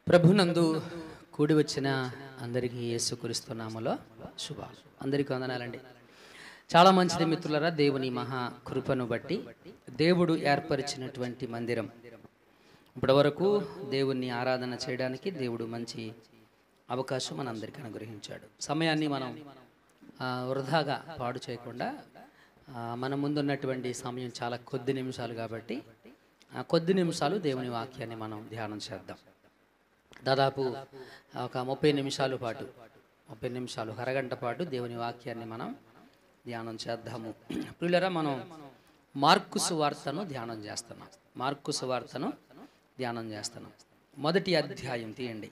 ప్రభునందు కూడి వచ్చిన అందరికీ యేసుక్రీస్తు నామములో శుభాలు. అందరికీ వందనాలండి. చాలా మంచిది మిత్రులారా. దేవుని మహా కృపను బట్టి దేవుడు ఏర్పరిచినటువంటి మందిరం ఇప్పటివరకు దేవుణ్ణి ఆరాధన చేయడానికి దేవుడు మంచి అవకాశం మనందరికీ అనుగ్రహించాడు. సమయాన్ని మనం వృధాగా పాడు చేయకుండా మన ముందున్నటువంటి సమయం చాలా కొద్ది నిమిషాలు కాబట్టి కొద్ది నిమిషాలు దేవుని వాక్యాన్ని మనం ధ్యానం చేద్దాం. దాదాపు ఒక 30 నిమిషాల పాటు 30 నిమిషాలు అరగంట పాటు దేవుని వాక్యాన్ని మనం ధ్యానం చేద్దాము. ప్రియులారా, మనం మార్కు సువార్తను ధ్యానం చేస్తున్నాం. మార్కు సువార్తను ధ్యానం చేస్తున్నాం. మొదటి అధ్యాయం తీయండి.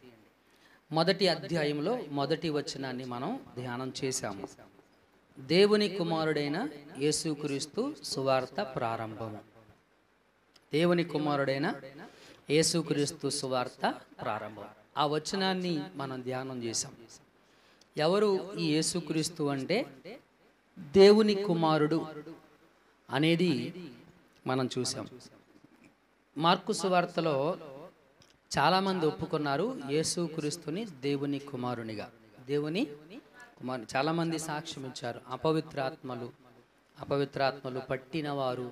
మొదటి అధ్యాయంలో మొదటి వచనాన్ని మనం ధ్యానం చేశాము. దేవుని కుమారుడైన యేసుక్రీస్తు సువార్త ప్రారంభము. దేవుని కుమారుడైన యేసుక్రీస్తు సువార్త ప్రారంభం. ఆ వచనాన్ని మనం ధ్యానం చేశాం. ఎవరు ఈ యేసుక్రీస్తు అంటే దేవుని కుమారుడు అనేది మనం చూసాం. మార్కు సువార్తలో చాలామంది ఒప్పుకున్నారు యేసుక్రీస్తుని దేవుని కుమారునిగా. దేవుని కుమారు చాలామంది సాక్ష్యం ఇచ్చారు. అపవిత్రాత్మలు పట్టినవారు,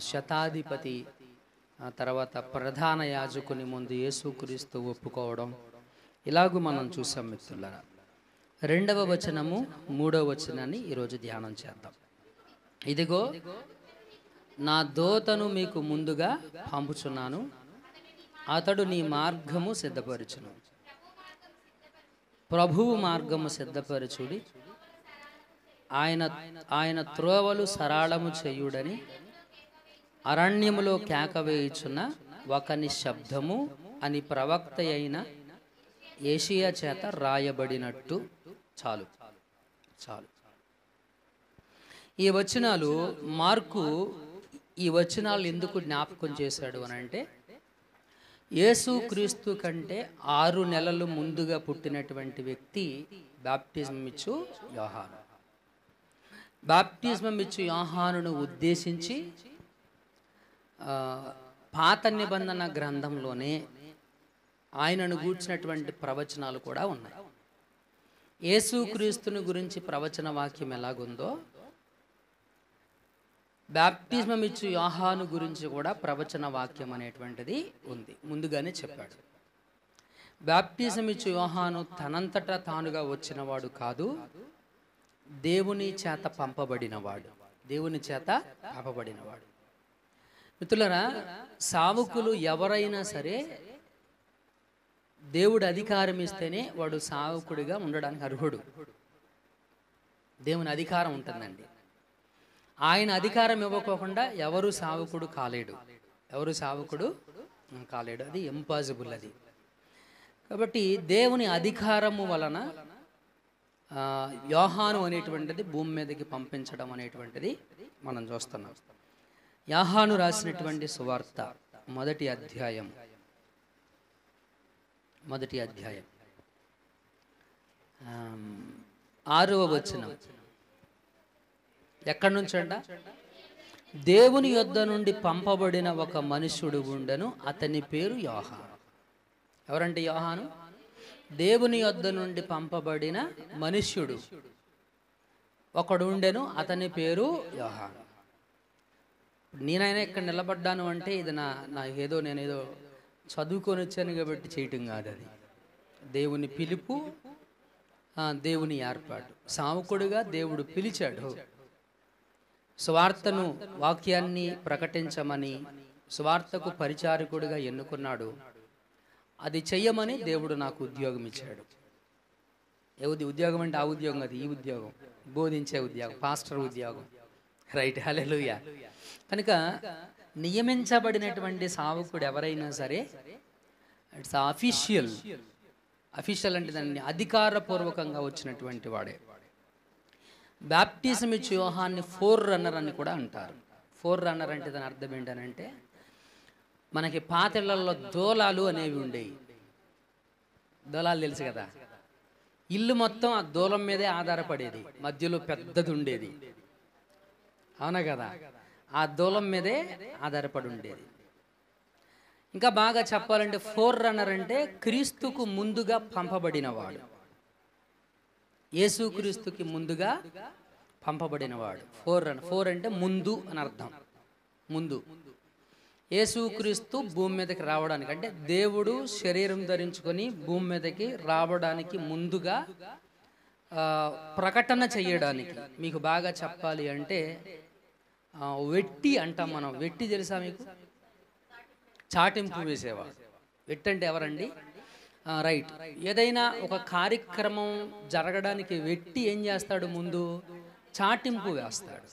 శతాధిపతి, తర్వాత ప్రధాన యాజకుని ముందు యేసుక్రీస్తు ఒప్పుకోవడం, ఇలాగూ మనం చూసాం మిత్రులారా. 2వ వచనము 3వ వచనాన్ని ఈరోజు ధ్యానం చేద్దాం. ఇదిగో నా దూతను మీకు ముందుగా పంపుచున్నాను, అతడు నీ మార్గము సిద్ధపరచును. ప్రభువు మార్గము సిద్ధపరచుడి, ఆయన త్రోవలు సరళము చేయుడని అరణ్యములో కేకవేయుచున్న ఒకని శబ్దము అని ప్రవక్త అయిన యేషయా చేత రాయబడినట్టు. చాలు. ఈ వచనాలు మార్కు ఈ వచనాలు ఎందుకు జ్ఞాపకం చేశాడు అని అంటే, యేసుక్రీస్తు కంటే 6 నెలలు ముందుగా పుట్టినటువంటి వ్యక్తి బాప్టిజం ఇచ్చు యోహాను. బాప్టిజం ఇచ్చు యోహానును ఉద్దేశించి పాత నిబంధన గ్రంథంలోనే ఆయనను గూర్చినటువంటి ప్రవచనాలు కూడా ఉన్నాయి. యేసుక్రీస్తుని గురించి ప్రవచన వాక్యం ఎలాగుందో, బాప్టిజం ఇచ్చు యోహాను గురించి కూడా ప్రవచన వాక్యం అనేటువంటిది ఉంది. ముందుగానే చెప్పాడు. బాప్టిజం ఇచ్చు యోహాను తనంతటా తానుగా వచ్చినవాడు కాదు, దేవుని చేత పంపబడినవాడు. మిత్రులారా, సావుకులు ఎవరైనా సరే దేవుడు అధికారం ఇస్తేనే వాడు సావుకుడిగా ఉండడానికి అర్హుడు. దేవుని అధికారం ఉంటుందండి. ఆయన అధికారం ఇవ్వకోకుండా ఎవరు సావుకుడు కాలేడు. అది ఇంపాసిబుల్. అది కాబట్టి దేవుని అధికారము వలన యోహాను అనేటువంటిది భూమి మీదకి పంపించడం అనేటువంటిది మనం చూస్తున్నాం. యోహాను రాసినటువంటి సువార్త మొదటి అధ్యాయం 6వ వచనం ఎక్కడి నుంచి అంట? దేవుని యొద్ద నుండి పంపబడిన ఒక మనుష్యుడు ఉండెను, అతని పేరు యోహాను. ఎవరంటే యోహాను? దేవుని యొద్ద నుండి పంపబడిన మనుష్యుడు ఒకడు ఉండెను, అతని పేరు యోహాను. నేనైనా ఇక్కడ నిలబడ్డాను అంటే ఇది నేనేదో చదువుకొని వచ్చాను కాబట్టి చేయటం కాదు. అది దేవుని పిలుపు, దేవుని ఏర్పాటు. సావుకుడుగా దేవుడు పిలిచాడు. సువార్తను, వాక్యాన్ని ప్రకటించమని సువార్తకు పరిచారకుడిగా ఎన్నుకున్నాడు. అది చెయ్యమని దేవుడు నాకు ఉద్యోగం ఇచ్చాడు. ఏది ఉద్యోగం అంటే ఆ ఉద్యోగం అది, ఈ ఉద్యోగం బోధించే ఉద్యోగం, పాస్టర్ ఉద్యోగం. రైట్, హల్లెలూయా. కనుక నియమించబడినటువంటి సావుకుడు ఎవరైనా సరే ఇట్స్ అఫీషియల్ అంటే దాన్ని అధికారపూర్వకంగా వచ్చినటువంటి వాడే. బాప్టిజం ఇచ్చు యోహాన్ని ఫోర్ రన్నర్ అని కూడా అంటారు. ఫోర్ రన్నర్ అంటే దాని అర్థం ఏంటనంటే, మనకి పాతిళ్లలో దూలాలు అనేవి ఉండేవి. దూలాలు తెలుసు కదా. ఇల్లు మొత్తం ఆ దూలం మీదే ఆధారపడేది. మధ్యలో పెద్దది ఉండేది, అవునా కదా. ఆ దూలం మీదే ఆధారపడి ఉండేది. ఇంకా బాగా చెప్పాలంటే ఫోర్ రన్నర్ అంటే క్రీస్తుకు ముందుగా పంపబడినవాడు, యేసుక్రీస్తుకి ముందుగా పంపబడినవాడు. ఫోర్ రన్నర్, ఫోర్ అంటే ముందు అని అర్థం. ముందు యేసుక్రీస్తు భూమి మీదకి రావడానికి, అంటే దేవుడు శరీరం ధరించుకొని భూమి మీదకి రావడానికి ముందుగా ప్రకటన చేయడానికి. మీకు బాగా చెప్పాలి అంటే వెట్టి అంటాం మనం. వెట్టి తెలుసా మీకు? చాటింపు వేసేవాడు. వెట్టి అంటే ఎవరండి? రైట్. ఏదైనా ఒక కార్యక్రమం జరగడానికి వెట్టి ఏం చేస్తాడు? ముందు చాటింపు వేస్తాడు.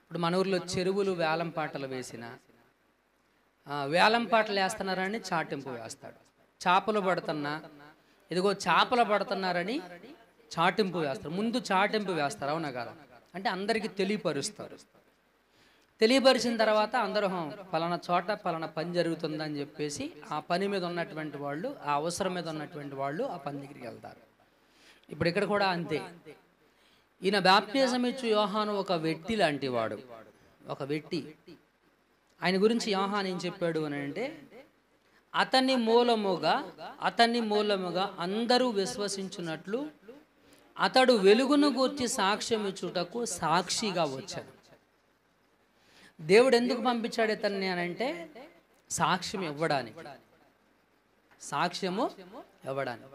ఇప్పుడు మన ఊర్లో చెరువులు వేలం పాటలు వేసిన, వేలం పాటలు వేస్తున్నారని చాటింపు వేస్తాడు. చేపలు పడుతున్నా, ఇదిగో చేపలు పడుతున్నారని చాటింపు వేస్తారు. ముందు చాటింపు వేస్తారు, అవునా కాదా? అంటే అందరికీ తెలియపరుస్తారు. తెలియపరిచిన తర్వాత అందరూ పలానా చోట పలానా పని జరుగుతుందని చెప్పేసి ఆ పని మీద ఉన్నటువంటి వాళ్ళు, ఆ అవసరం మీద ఉన్నటువంటి వాళ్ళు ఆ పని దగ్గరికి వెళ్తారు. ఇప్పుడు ఇక్కడ కూడా అంతే. ఈయన బాప్టిజం ఇచ్చు యోహాను ఒక వెట్టి లాంటి వాడు, ఒక వెట్టి. ఆయన గురించి యోహాను ఏం చెప్పాడు అని అంటే, అతని మూలముగా అందరూ విశ్వసించున్నట్లు అతడు వెలుగును గూర్చి సాక్ష్యం ఇచ్చుటకు సాక్షిగా వచ్చాడు. దేవుడు ఎందుకు పంపించాడు ఇతన్ని అని అంటే, సాక్ష్యం ఇవ్వడానికి. సాక్ష్యము ఇవ్వడానికి.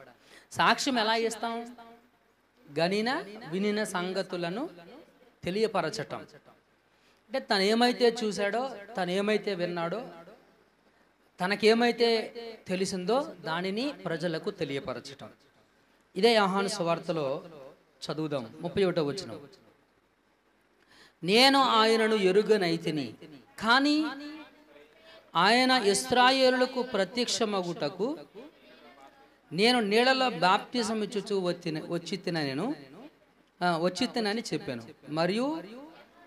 సాక్ష్యం ఎలా ఇస్తాం? వినిన సంగతులను తెలియపరచటం. అంటే తను ఏమైతే చూశాడో, తను ఏమైతే విన్నాడో, తనకేమైతే తెలిసిందో దానిని ప్రజలకు తెలియపరచటం. ఇదే యోహాను సువార్తలో చదువుదాం. 31వ వచనం. నేను ఆయనను ఎరుగనైతిని, కానీ ఆయన ఇశ్రాయేలులకు ప్రత్యక్షమగుటకు నేను నీళ్ళలో బాప్టిజం ఇచ్చుచూ వచ్చితినని చెప్పాను. మరియు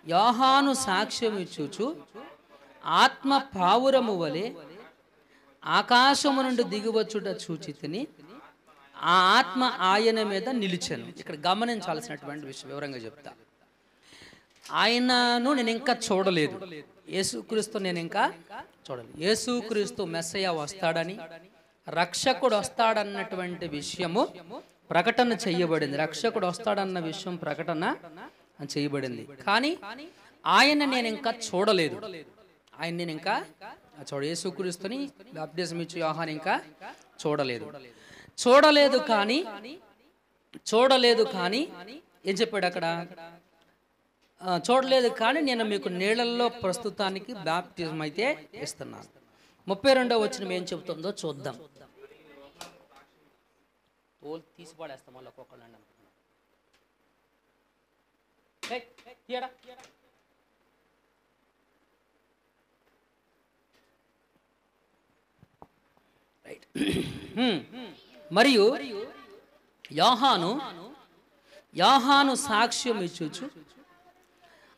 యోహాను సాక్ష్యం ఇచ్చుచు ఆత్మ పావురము వలె ఆకాశము నుండి దిగివచ్చుట చూచితిని, ఆ ఆత్మ ఆయన మీద నిలిచెను. ఇక్కడ గమనించాల్సినటువంటి విషయం వివరంగా చెప్తా. ఆయనను నేను ఇంకా చూడలేదు, యేసుక్రీస్తు నేను ఇంకా చూడలేదు. యేసుక్రీస్తు మెస్సయ్య వస్తాడని, రక్షకుడు వస్తాడన్నటువంటి విషయము ప్రకటన చేయబడింది. రక్షకుడు వస్తాడన్న విషయం ప్రకటన చేయబడింది. కానీ ఆయన నేను ఇంకా చూడలేదు. ఆయన నేను ఇంకా యేసుక్రీస్తుని బాప్టిజం ఇచ్చు యోహాను ఇంకా చూడలేదు. కానీ ఏం చెప్పాడు అక్కడ? చూడలేదు కానీ నేను మీకు నీళ్ళల్లో ప్రస్తుతానికి బాప్టిజం అయితే ఇస్తున్నాను. 32వ వచనం ఏం చెబుతుందో చూద్దాం. తీసి పడేస్తాం మళ్ళీ ఒక్కొక్కళ్ళు అనుకుంటున్నాం. మరియు యోహాను సాక్ష్యం ఇచ్చుచు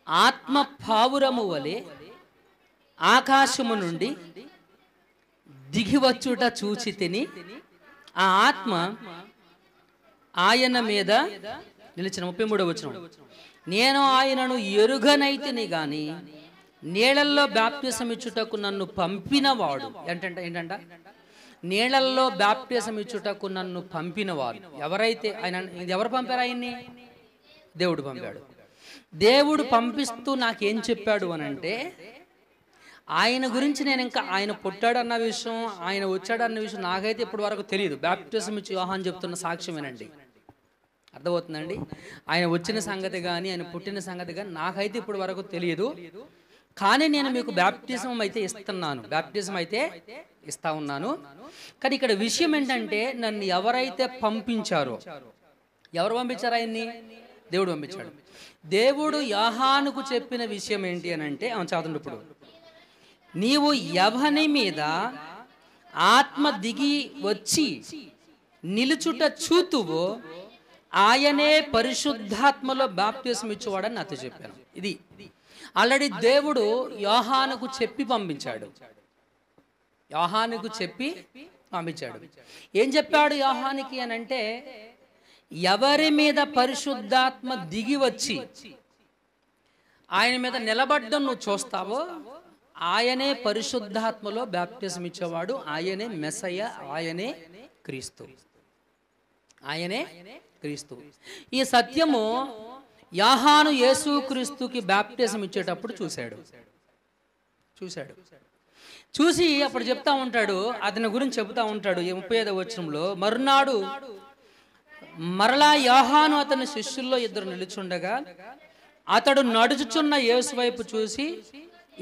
ఆత్మ పావురము వలె ఆకాశము నుండి దిగివచ్చుట చూచితిని, ఆ ఆత్మ ఆయన మీద నిలిచిన. 33వ వచనం. నేను ఆయనను ఎరుగనైతిని గాని నీళ్ళల్లో బాప్టిజం ఇచ్చుటకు నన్ను పంపినవాడు. ఏంటంట? నీళ్ళల్లో బాప్టిజం ఇచ్చుటకు నన్ను పంపినవాడు. ఎవరైతే ఆయన, ఎవరు పంపారు ఆయన్ని? దేవుడు పంపాడు. దేవుడు పంపిస్తూ నాకేం చెప్పాడు అని అంటే, ఆయన గురించి నేను ఇంకా ఆయన పుట్టాడన్న విషయం, ఆయన వచ్చాడన్న విషయం నాకైతే ఇప్పటి వరకు తెలియదు. బాప్టిజం ఇచ్చి యోహాను చెప్తున్న సాక్ష్యం వినండి, అర్థమవుతుందండి. ఆయన వచ్చిన సంగతి కానీ ఆయన పుట్టిన సంగతి కానీ నాకైతే ఇప్పటి వరకు తెలియదు. కానీ నేను మీకు బాప్టిజం అయితే ఇస్తా ఉన్నాను. కానీ ఇక్కడ విషయం ఏంటంటే, నన్ను ఎవరైతే పంపించారో, ఎవరు పంపించారు ఆయన్ని? దేవుడు పంపించాడు. దేవుడు యోహానుకు చెప్పిన విషయం ఏంటి అని అంటే, చదువుతుంది ఇప్పుడు, నీవు ఎవని మీద ఆత్మ దిగి వచ్చి నిలుచుట చూతువో ఆయనే పరిశుద్ధాత్మలో బాప్తిస్మం ఇచ్చేవాడని నాతో చెప్పాను. ఇది ఆల్రెడీ దేవుడు యోహానుకు చెప్పి పంపించాడు. ఏం చెప్పాడు యోహానికి అని అంటే, ఎవరి మీద పరిశుద్ధాత్మ దిగి వచ్చి ఆయన మీద నిలబడ్డం నువ్వు చూస్తావో ఆయనే పరిశుద్ధాత్మలో బ్యాప్టిజం ఇచ్చేవాడు, ఆయనే మెస్సయ్య, ఆయనే క్రీస్తు, ఆయనే క్రీస్తు. ఈ సత్యము యోహాను యేసుక్రీస్తుకి బ్యాప్టిజం ఇచ్చేటప్పుడు చూశాడు. చూసి అప్పుడు చెప్తా ఉంటాడు, అతని గురించి చెబుతా ఉంటాడు 35వ వచనంలో, మరునాడు మరలా యోహాను అతని శిష్యుల్లో ఇద్దరు నిలుచుండగా అతడు నడుచుచున్న యేసు వైపు చూసి,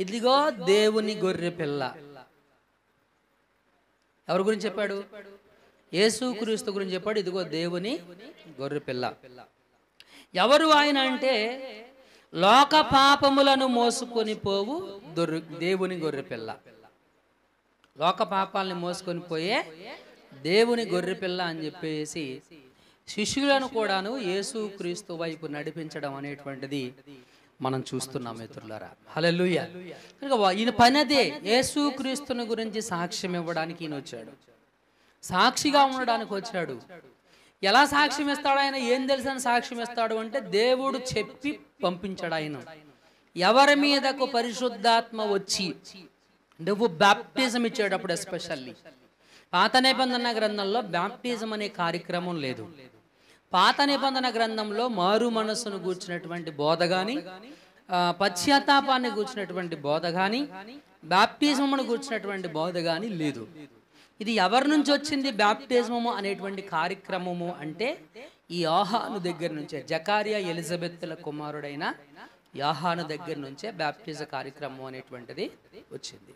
ఇదిగో దేవుని గొర్రె పిల్ల. ఎవరి గురించి చెప్పాడు? యేసుక్రీస్తు గురించి చెప్పాడు. ఇదిగో దేవుని గొర్రె పిల్ల. ఎవరు ఆయన అంటే, లోక పాపములను మోసుకొని పోవు దేవుని గొర్రె పిల్ల. లోక పాపాలని మోసుకొని పోయే దేవుని గొర్రె పిల్ల అని చెప్పేసి శిష్యులను కూడాను యేసుక్రీస్తు వైపు నడిపించడం అనేటువంటిది మనం చూస్తున్నాం మిత్రులారా. హల్లెలూయా. ఈయన పని అదే, యేసుక్రీస్తుని గురించి సాక్ష్యం ఇవ్వడానికి ఈయన వచ్చాడు, సాక్షిగా ఉండడానికి వచ్చాడు. ఎలా సాక్ష్యం ఇస్తాడు ఆయన? ఏం తెలుసని సాక్ష్యం ఇస్తాడు అంటే, దేవుడు చెప్పి పంపించాడు ఆయన. ఎవరి మీదకు పరిశుద్ధాత్మ వచ్చి నువ్వు బ్యాప్టిజం ఇచ్చేటప్పుడు, ఎస్పెషల్లీ పాత నిబంధన గ్రంథంలో బ్యాప్టిజం అనే కార్యక్రమం లేదు. పాత నిబంధన గ్రంథంలో మారు మనస్సును గూర్చినటువంటి బోధ కానీ, పశ్చాత్తాపాన్ని గూర్చినటువంటి బోధ కానీ, బ్యాప్టిజమును గూర్చినటువంటి బోధ కానీ లేదు. ఇది ఎవరి నుంచి వచ్చింది బ్యాప్టిజము అనేటువంటి కార్యక్రమము అంటే, ఈ యోహాను దగ్గర నుంచే, జకారియా ఎలిజబెత్ల కుమారుడైన యోహాను దగ్గర నుంచే బ్యాప్టిజ కార్యక్రమం అనేటువంటిది వచ్చింది.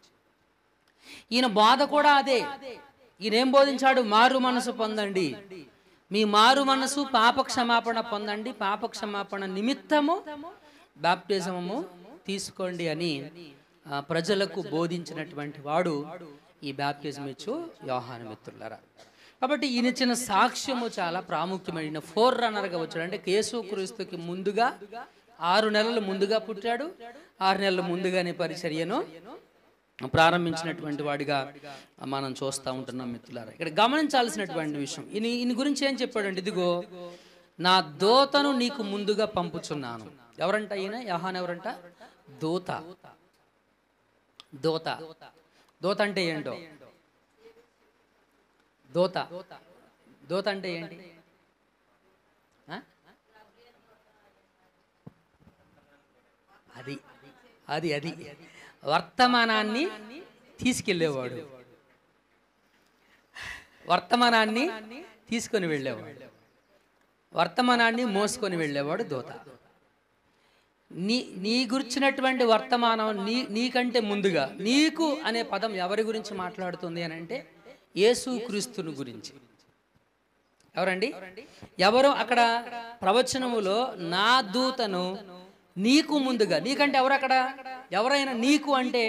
ఈయన బోధ కూడా అదే. ఈయన ఏం బోధించాడు? మారు మనసు పొందండి, మీ మారు మనసు పాప క్షమాపణ పొందండి, పాప క్షమాపణ నిమిత్తము బాప్టిజము తీసుకోండి అని ప్రజలకు బోధించినటువంటి వాడు ఈ బాప్టిజం ఇచ్చు యోహాను మిత్రులారా. కాబట్టి ఈయన ఇచ్చిన సాక్ష్యము చాలా ప్రాముఖ్యమైన. ఫోర్ రన్నర్గా వచ్చాడు అంటే యేసుక్రీస్తుకి ముందుగా 6 నెలలు ముందుగా పుట్టాడు, 6 నెలల ముందుగానే పరిచర్యను ప్రారంభించినటువంటి వాడిగా మనం చూస్తూ ఉంటున్నాం మిత్రులారా. ఇక్కడ గమనించాల్సినటువంటి విషయం, ఈయన గురించి ఏం చెప్పాడంటే, ఇదిగో నా దూతను నీకు ముందుగా పంపుచున్నాను. ఎవరంట ఈయన? యోహాను ఎవరంట? దూత. దూత దూత అంటే ఏంటో? దూత దూత అంటే ఏంటి? అది అది అది వర్తమానాన్ని తీసుకెళ్ళేవాడు, వర్తమానాన్ని తీసుకొని వెళ్ళేవాడు, వర్తమానాన్ని మోసుకొని వెళ్ళేవాడు దూత. నీ గురించినటువంటి వర్తమానం నీకంటే ముందుగా, నీకు అనే పదం ఎవరి గురించి మాట్లాడుతుంది అని అంటే, యేసుక్రీస్తుని గురించి. ఎవరండి? ఎవరు అక్కడ ప్రవచనములో నా దూతను నీకు ముందుగా, నీకంటే ఎవరు అక్కడ? ఎవరైనా నీకు అంటే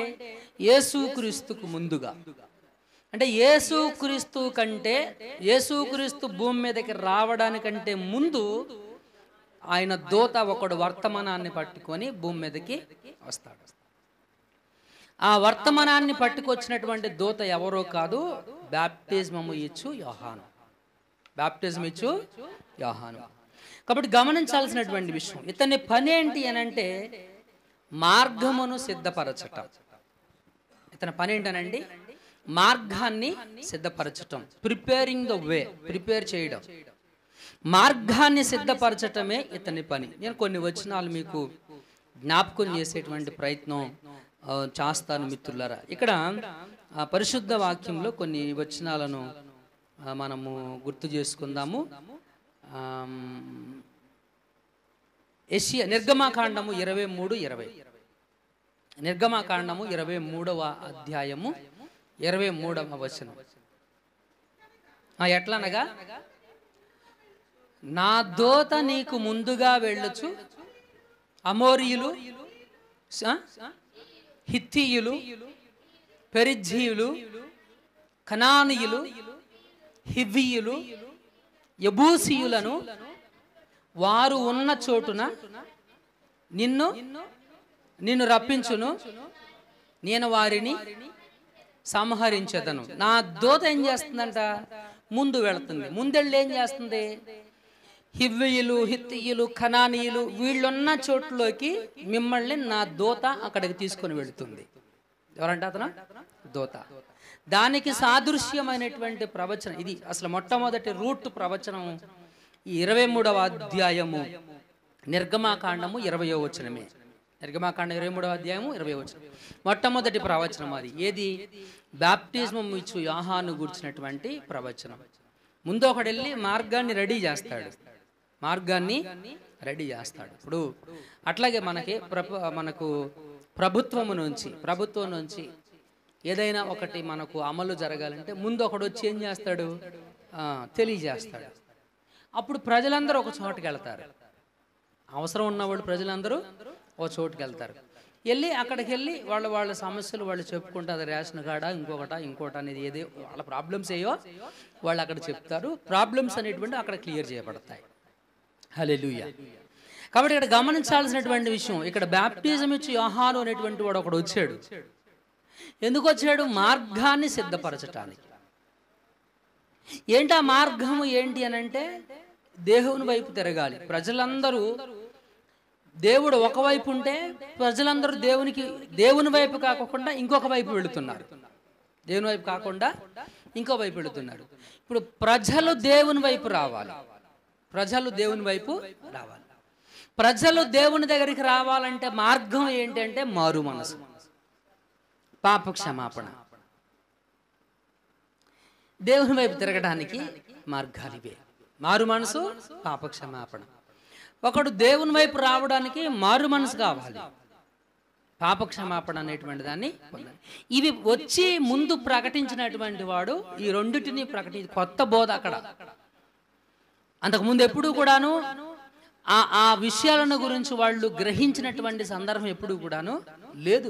యేసుక్రీస్తుకు ముందుగా. అంటే యేసుక్రీస్తు కంటే, యేసుక్రీస్తు భూమి మీదకి రావడానికంటే ముందు ఆయన దూత ఒకడు వర్తమానాన్ని పట్టుకొని భూమి మీదకి వస్తాడు. ఆ వర్తమానాన్ని పట్టుకొచ్చినటువంటి దూత ఎవరో కాదు, బాప్టిజము ఇచ్చు యోహాను. బాప్టిజం ఇచ్చు యోహాను. కాబట్టి గమనించాల్సినటువంటి విషయం, ఇతని పని ఏంటి అని అంటే మార్గమును సిద్ధపరచటం. ఇతని పని ఏంటనండి? మార్గాన్ని సిద్ధపరచటం, ప్రిపేరింగ్ ద వే, ప్రిపేర్ చేయడం, మార్గాన్ని సిద్ధపరచటమే ఇతని పని. నేను కొన్ని వచనాలు మీకు జ్ఞాపకం చేసేటువంటి ప్రయత్నం చేస్తాను మిత్రులారా. ఇక్కడ పరిశుద్ధ వాక్యంలో కొన్ని వచనాలను మనము గుర్తు చేసుకుందాము. నిర్గమాకాండము 23:20, నిర్గమాకాండము 23వ అధ్యాయము 23వ వచనం. ఎట్లనగా, నా దూత నీకు ముందుగా వెళ్ళొచ్చు, అమోరీయులు, హిత్తీయులు, పెరిజ్జీయులు, కనానీయులు, హివ్వీయులు, యబూసీయులను వారు ఉన్న చోటున నిన్ను రప్పించును, నేను వారిని సంహరించేదను. నా దూత ఏం చేస్తుందంట? ముందు వెళుతుంది. ముందెళ్ళి ఏం చేస్తుంది? హివ్వీయులు, హిత్తీయులు, కనానీయులు వీళ్ళున్న చోట్లోకి మిమ్మల్ని నా దూత అక్కడికి తీసుకొని వెళుతుంది. ఎవరంటే అతను దూత. దానికి సాదృశ్యమైనటువంటి ప్రవచనం ఇది. అసలు మొట్టమొదటి రూట్ ప్రవచనం ఈ 23వ అధ్యాయము నిర్గమాకాండము 20వ వచనమే. నిర్గమాకాండం 23వ అధ్యాయము 20వ వచనం మొట్టమొదటి ప్రవచనం. అది ఏది? బాప్టిజం ఇచ్చు యోహాను గుర్చినటువంటి ప్రవచనం. ముందు ఒకడు వెళ్ళి మార్గాన్ని రెడీ చేస్తాడు. ఇప్పుడు అట్లాగే మనకు ప్రభుత్వం నుంచి ఏదైనా ఒకటి మనకు అమలు జరగాలంటే ముందు ఒకడు వచ్చి ఏం చేస్తాడు? తెలియజేస్తాడు. అప్పుడు ప్రజలందరూ ఒక చోటుకి వెళ్తారు. అవసరం ఉన్నవాళ్ళు ప్రజలందరూ ఒక చోటుకి వెళ్తారు. అక్కడికి వెళ్ళి వాళ్ళ సమస్యలు వాళ్ళు చెప్పుకుంటే, అది రేషన్ కార్డా ఇంకోట అనేది ఏదో వాళ్ళ ప్రాబ్లమ్స్ ఏయో వాళ్ళు అక్కడ చెప్తారు. ప్రాబ్లమ్స్ అనేటువంటి అక్కడ క్లియర్ చేయబడతాయి. హల్లెలూయా. కాబట్టి ఇక్కడ గమనించాల్సినటువంటి విషయం, ఇక్కడ బాప్టిజం ఇచ్చి యోహాను అనేటువంటి వాడు ఒకడు వచ్చాడు. ఎందుకు వచ్చాడు? మార్గాన్ని సిద్ధపరచటానికి. ఏంటి ఆ మార్గము ఏంటి అని అంటే, దేవుని వైపు తిరగాలి. ప్రజలందరూ దేవుడు ఒకవైపు ఉంటే ప్రజలందరూ దేవుని వైపు కాకుండా ఇంకొక వైపు వెళుతున్నారు. దేవుని వైపు కాకుండా ఇంకో వైపు వెళుతున్నారు. ఇప్పుడు ప్రజలు దేవుని వైపు రావాలి. ప్రజలు దేవుని దగ్గరికి రావాలంటే మార్గం ఏంటంటే మారు మనసు, పాప క్షమాపణ. దేవుని వైపు తిరగడానికి మార్గాలు ఇవే: మారు మనసు, పాప క్షమాపణ. ఒకడు దేవుని వైపు రావడానికి మారు మనసు కావాలి, పాప క్షమాపణ అనేటువంటి దాన్ని పొందాలి. ఇవి వచ్చి ముందు ప్రకటించినటువంటి వాడు ఈ రెండిటిని కొత్త బోధ. అక్కడ అంతకుముందు ఎప్పుడు కూడాను ఆ విషయాలను గురించి వాళ్ళు గ్రహించినటువంటి సందర్భం ఎప్పుడు కూడాను లేదు.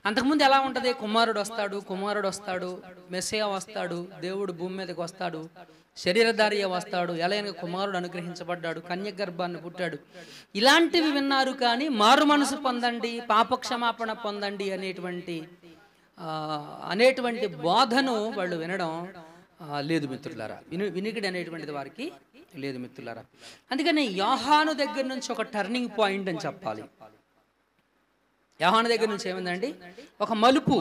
అంతకుముందు ఎలా ఉంటుంది? కుమారుడు వస్తాడు, మెస్సియా వస్తాడు, దేవుడు భూమి మీదకి వస్తాడు, శరీరధారి వస్తాడు, ఎలాగైనా కుమారుడు అనుగ్రహించబడ్డాడు, కన్య గర్భాన్ని పుట్టాడు. ఇలాంటివి విన్నారు. కానీ మారు మనసు పొందండి, పాపక్షమాపణ పొందండి అనేటువంటి బోధను వాళ్ళు వినడం లేదు మిత్రులారా. వినికిడి అనేటువంటిది వారికి లేదు మిత్రులారా. అందుకని యోహాను దగ్గర నుంచి ఒక టర్నింగ్ పాయింట్ అని చెప్పాలి. యోహాను దగ్గర నుంచి ఏమైందండి? ఒక మలుపు.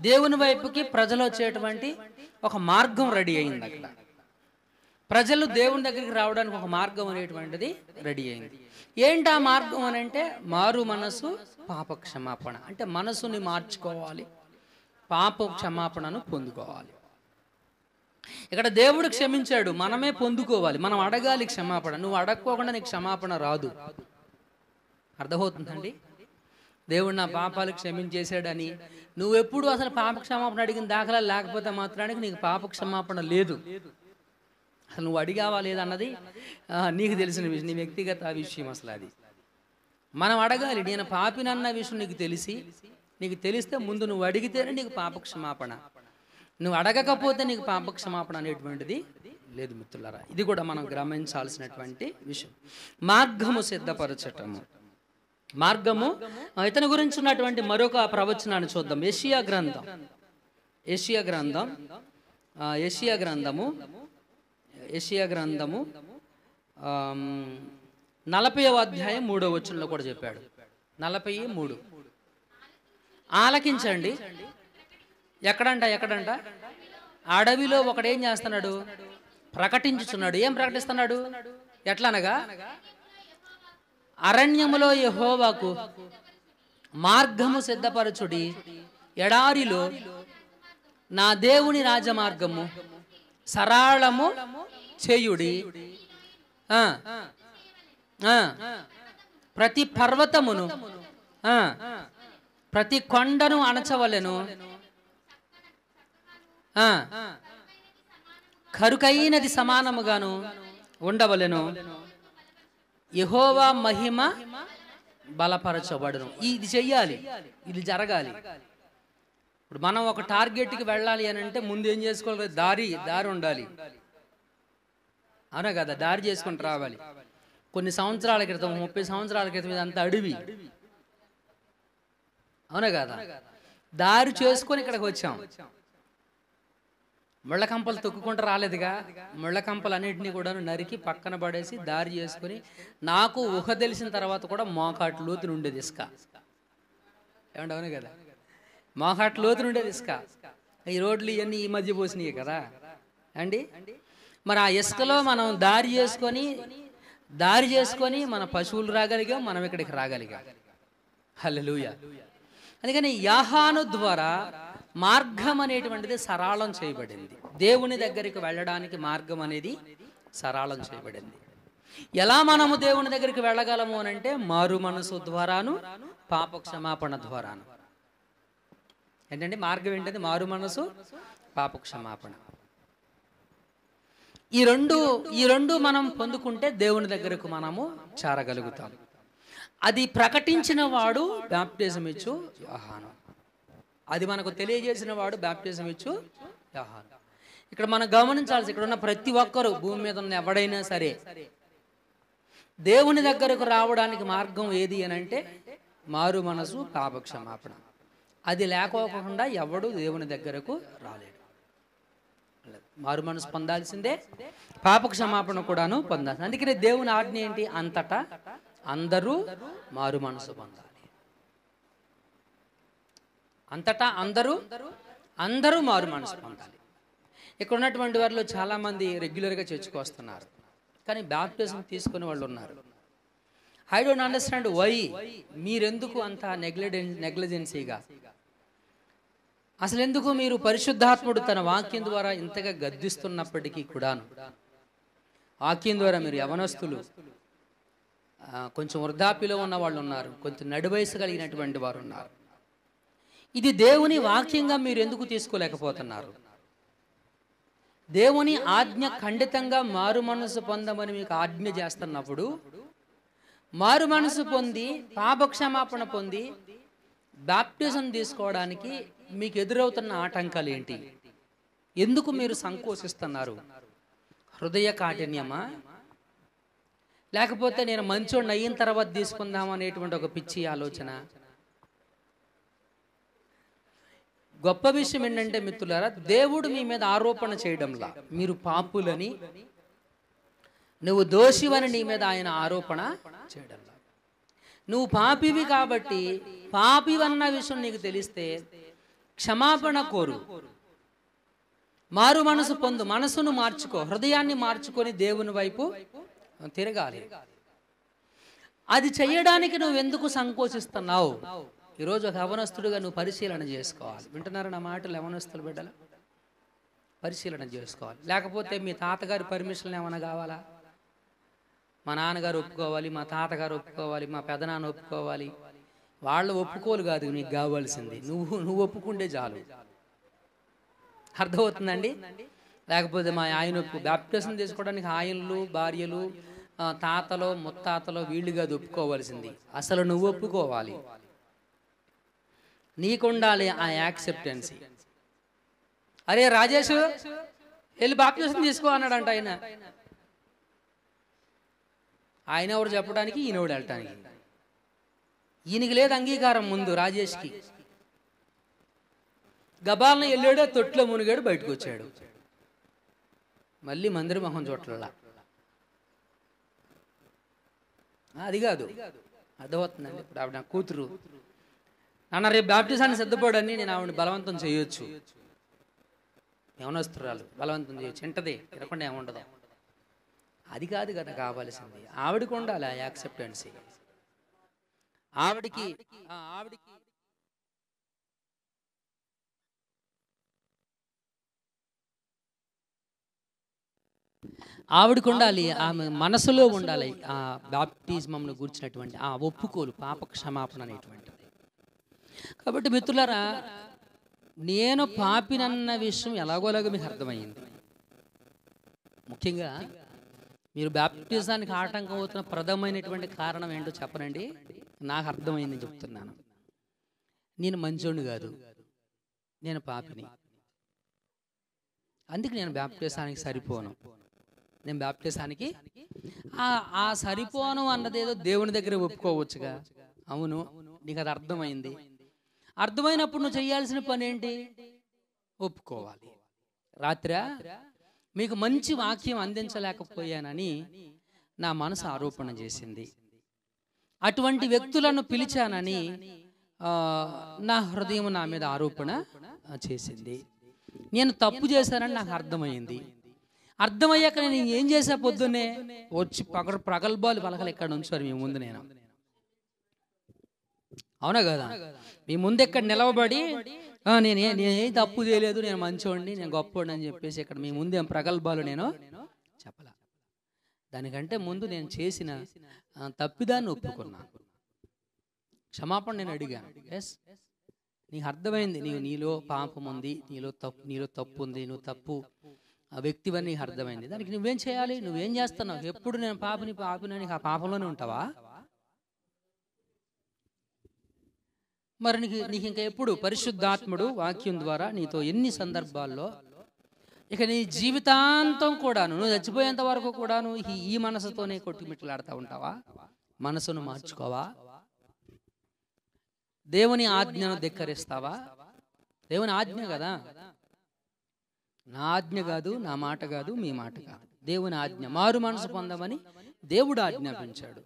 దేవుని వైపుకి ప్రజలు వచ్చేటువంటి ఒక మార్గం రెడీ అయింది. అక్కడ ప్రజలు దేవుని దగ్గరికి రావడానికి ఒక మార్గం అనేటువంటిది రెడీ అయింది. ఏంటి ఆ మార్గం అని అంటే, మారు మనసు, పాప క్షమాపణ. అంటే మనసుని మార్చుకోవాలి, పాప క్షమాపణను పొందుకోవాలి. ఇక్కడ దేవుడు క్షమించాడు, మనమే పొందుకోవాలి. మనం అడగాలి క్షమాపణ. నువ్వు అడగకోకుండా నీకు క్షమాపణ రాదు. అర్థమవుతుందండి? దేవుడు నా పాపాలు క్షమించేశాడని నువ్వెప్పుడు అసలు పాప క్షమాపణ అడిగిన దాఖలా లేకపోతే మాత్రానికి నీకు పాప క్షమాపణ లేదు. అసలు నువ్వు అడిగావా లేదన్నది నీకు తెలిసిన విషయం, నీ వ్యక్తిగత విషయం. అసలు అది మనం అడగాలి. నేను పాపినన్న విషయం నీకు తెలిస్తే ముందు నువ్వు అడిగితేనే నీకు పాప క్షమాపణ. నువ్వు అడగకపోతే నీకు పాప క్షమాపణ అనేటువంటిది లేదు మిత్రులారా. ఇది కూడా మనం గమనించాల్సినటువంటి విషయం. మార్గము సిద్ధపరచటము. మార్గము. ఇతని గురించి ఉన్నటువంటి మరొక ప్రవచనాన్ని చూద్దాం. యెషయా గ్రంథము 40వ అధ్యాయం 3వ వచనంలో కూడా చెప్పాడు. 43. ఆలకించండి. ఎక్కడంట? అడవిలో ఒకడేం చేస్తున్నాడు? ప్రకటించుచున్నాడు. ఏం ప్రకటిస్తున్నాడు? ఎట్లనగా, అరణ్యములో యెహోవాకు మార్గము సిద్ధపరచుడి, ఎడారిలో నా దేవుని రాజమార్గము సరళము చేయుడి. ప్రతి పర్వతమును ప్రతి కొండను అణచవలెను, కరుకైనది సమానముగాను ఉండవలెను, యెహోవా మహిమ బలపరచబడును. ఇది చెయ్యాలి, ఇది జరగాలి. ఇప్పుడు మనం ఒక టార్గెట్కి వెళ్ళాలి అని అంటే ముందు ఏం చేసుకోవాలి? దారి ఉండాలి. అవునా కదా? దారి చేసుకుంటూ రావాలి. కొన్ని సంవత్సరాల క్రితం, 30 సంవత్సరాల క్రితం ఇదంతా అడవి. అవునా కదా? దారి చేసుకొని ఇక్కడికి వచ్చాం. ముళ్ళకంపలు తొక్కుకుంటూ రాలేదుగా. ముళ్ళకంపలు అన్నింటినీ కూడా నరికి పక్కన పడేసి దారి చేసుకుని, నాకు ఊహ తెలిసిన తర్వాత కూడా మోకాటు లోతుని ఉండేది ఇసుక. ఏమంటే అవును కదా? మోకాట్ లోతున ఉండేది ఇసుక. ఈ రోడ్లు ఇవన్నీ ఈ మధ్య పోసినాయి కదా అండి. మరి ఆ ఇసుకలో మనం దారి చేసుకొని మన పశువులు రాగలిగాం, మనం ఇక్కడికి రాగలిగాం. హల్లెలూయా. అందుకని యోహాను ద్వారా మార్గం అనేటువంటిది సరళం చేయబడింది. దేవుని దగ్గరికి వెళ్ళడానికి మార్గం అనేది సరళం చేయబడింది. ఎలా మనము దేవుని దగ్గరికి వెళ్ళగలము అని అంటే మారు మనసు ద్వారాను, పాప క్షమాపణ ద్వారాను. ఏంటంటే మార్గం ఏంటంటే మారు మనసు, పాప క్షమాపణ. ఈ రెండు మనం పొందుకుంటే దేవుని దగ్గరకు మనము చేరగలుగుతాం. అది ప్రకటించిన వాడు బాప్టిజం ఇచ్చు యోహాను. అది మనకు తెలియజేసిన వాడు బాప్టిజం ఇచ్చు యోహాను. ఇక్కడ మనం గమనించాల్సి, ఇక్కడ ఉన్న ప్రతి ఒక్కరు, భూమి మీద ఉన్న ఎవడైనా సరే, దేవుని దగ్గరకు రావడానికి మార్గం ఏది అని అంటే మారు మనసు, పాప క్షమాపణ. అది లేకోకుండా ఎవడు దేవుని దగ్గరకు రాలేడు. మారు మనసు పొందాల్సిందే, పాప క్షమాపణ కూడాను పొందాల్సిందే. అందుకనే దేవుని ఆజ్ఞ ఏంటి? అంతటా అందరూ మారు మనసు పొందాలి. అంతటా అందరూ మారు మనసు పొందాలి. ఇక్కడ ఉన్నటువంటి వారిలో చాలామంది రెగ్యులర్గా చర్చికి వస్తున్నారు, కానీ బాప్టిజం తీసుకునే వాళ్ళు ఉన్నారు. I don't understand why. మీరెందుకు అంత నెగ్లిజెన్సీగా, అసలు ఎందుకు మీరు పరిశుద్ధాత్ముడు తన వాక్యం ద్వారా ఇంతగా గద్దిస్తున్నప్పటికీ కూడాను, వాక్యం ద్వారా మీరు యవనస్తులు, కొంచెం వృద్ధాప్యలో ఉన్న వాళ్ళు ఉన్నారు, కొంచెం నడువయసు కలిగినటువంటి వారు ఉన్నారు, ఇది దేవుని వాక్యంగా మీరు ఎందుకు తీసుకోలేకపోతున్నారు? దేవుని ఆజ్ఞ ఖండితంగా మారు మనసు పొందమని మీకు ఆజ్ఞ చేస్తున్నప్పుడు, మారు మనసు పొంది పాపక్షమాపణ పొంది బాప్టిజం తీసుకోవడానికి మీకు ఎదురవుతున్న ఆటంకాలు ఏంటి? ఎందుకు మీరు సంకోచిస్తున్నారు? హృదయ కాఠిన్యమా, లేకపోతే నేను మంచోడిని అయిన తర్వాత తీసుకుందాం అనేటువంటి ఒక పిచ్చి ఆలోచన? గొప్ప విషయం ఏంటంటే మిత్రులారా, దేవుడు మీ మీద ఆరోపణ చేయడంలా, మీరు పాపులని, నువ్వు దోషివని నీ మీద ఆయన ఆరోపణ చేయడంలా. నువ్వు పాపివి కాబట్టి, పాపివన్న విషయం నీకు తెలిస్తే క్షమాపణ కోరు, మారు మనసు పొందు, మనసును మార్చుకో, హృదయాన్ని మార్చుకొని దేవుని వైపు తిరగాలి. అది చేయడానికి నువ్వు ఎందుకు సంకోచిస్తున్నావు? ఈరోజు ఒక యవనస్తుడిగా నువ్వు పరిశీలన చేసుకోవాలి. వింటున్నారా నా మాటలు? యవనస్తులు బిడ్డలు పరిశీలన చేసుకోవాలి. లేకపోతే మీ తాతగారి పర్మిషన్ ఏమైనా కావాలా? మా నాన్నగారు ఒప్పుకోవాలి, మా తాతగారు ఒప్పుకోవాలి, మా పెదనాన్న ఒప్పుకోవాలి. వాళ్ళు ఒప్పుకోలు కాదు నీకు కావాల్సింది, నువ్వు ఒప్పుకుంటే చాలు. అర్థమవుతుందండి? లేకపోతే మా ఆయన బాప్టిజం తీసుకోవడానికి ఆయనలు, భార్యలు, తాతలో, ముత్తాతలో వీళ్ళు కాదు ఒప్పుకోవాల్సింది, అసలు నువ్వు ఒప్పుకోవాలి. నీకుండాలి ఆ యాక్సెప్టెన్సీ. అరే రాజేష్ వెళ్ళి బాప్టిజం తీసుకో అన్నాడంట ఆయన ఎవరు చెప్పడానికి, ఈయనోడు వెళ్ళటానికి. ఈయనకి లేదు అంగీకారం ముందు రాజేష్కి. గబాలను వెళ్ళాడు, తొట్లో మునిగాడు, బయటకు వచ్చాడు, మళ్ళీ మందిర మొహం చోట్ల. అది కాదు, అర్థమవుతుందండి? ఇప్పుడు ఆవిడ నా కూతురు, నాన్న రేపు బాప్టిజాన్ని సిద్ధపడని నేను ఆవిడని బలవంతం చేయొచ్చు, యవనస్తురాలు బలవంతం చేయొచ్చు, ఇంటది తినకుండా ఏముండదు. అది కాదు కదా కావాల్సింది, ఆవిడకి ఉండాలి ఆ యాక్సెప్టెన్సీ. ఆవిడికి ఉండాలి, ఆమె మనసులో ఉండాలి ఆ బాప్టిజంను గురించినటువంటి ఆ ఒప్పుకోలు, పాప క్షమాపణ అనేటువంటిది. కాబట్టి మిత్రులారా, నేను పాపినన్న విషయం ఎలాగోలాగో మీకు అర్థమైంది. ముఖ్యంగా మీరు బాప్టిజానికి ఆటంకం అవుతున్న ప్రథమైనటువంటి కారణం ఏంటో చెప్పనండి. నాకు అర్థమైందని చెప్తున్నాను. నేను మంచోడిని కాదు, నేను పాపిని, అందుకే నేను బాప్టిజానికి సరిపోను. నేను బాప్టిజానికి ఆ సరిపోను అన్నదేదో దేవుని దగ్గర ఒప్పుకోవచ్చుగా. అవును, నీకు అది అర్థమైంది. అర్థమైనప్పుడు నువ్వు చేయాల్సిన పని ఏంటి? ఒప్పుకోవాలి. రాత్రి మీకు మంచి వాక్యం అందించలేకపోయానని నా మనసు ఆరోపణ చేసింది. అటువంటి వ్యక్తులను పిలిచానని నా హృదయం నా మీద ఆరోపణ చేసింది. నేను తప్పు చేశానని నాకు అర్థమైంది. అర్థమయ్యాక నేను ఏం చేసా, పొద్దున్నే వచ్చి ప్రగల్భాలు పలకలు ఎక్కడ ఉంచారు మీ ముందు. నేను అవునా కదా, మీ ముందు ఎక్కడ నిలవబడి నేనేం తప్పు చేయలేదు, నేను మంచోడిని, నేను గొప్పోడిని అని చెప్పేసి ఇక్కడ మీ ముందు ఏం ప్రగల్భాలు నేను చెప్పలా. దానికంటే ముందు నేను చేసిన తప్పిదాన్ని ఒప్పుకున్నాను, క్షమాపణ నేను అడిగాను. ఎస్, నీకు అర్థమైంది, నీలో పాపం ఉంది, నీలో తప్పు ఉంది, నువ్వు తప్పు వ్యక్తివని నీకు అర్థమైంది. దానికి నువ్వేం చేయాలి, నువ్వేం చేస్తున్నావు? ఎప్పుడు నేను పాపిని నీకు ఆ పాపంలోనే ఉంటావా? మరి నీకు ఇంకా ఎప్పుడు పరిశుద్ధాత్ముడు వాక్యం ద్వారా నీతో ఎన్ని సందర్భాల్లో ఇక నీ జీవితాంతం కూడాను, నువ్వు చచ్చిపోయేంత వరకు కూడాను ఈ మనసుతోనే కొట్టుమిట్లాడుతూ ఉంటావా? మనసును మార్చుకోవా? దేవుని ఆజ్ఞను ధిక్కరిస్తావా? దేవుని ఆజ్ఞ కదా, నా ఆజ్ఞ కాదు, నా మాట కాదు, మీ మాట కాదు, దేవుని ఆజ్ఞ. మారు మనసు పొందమని దేవుడు ఆజ్ఞాపించాడు.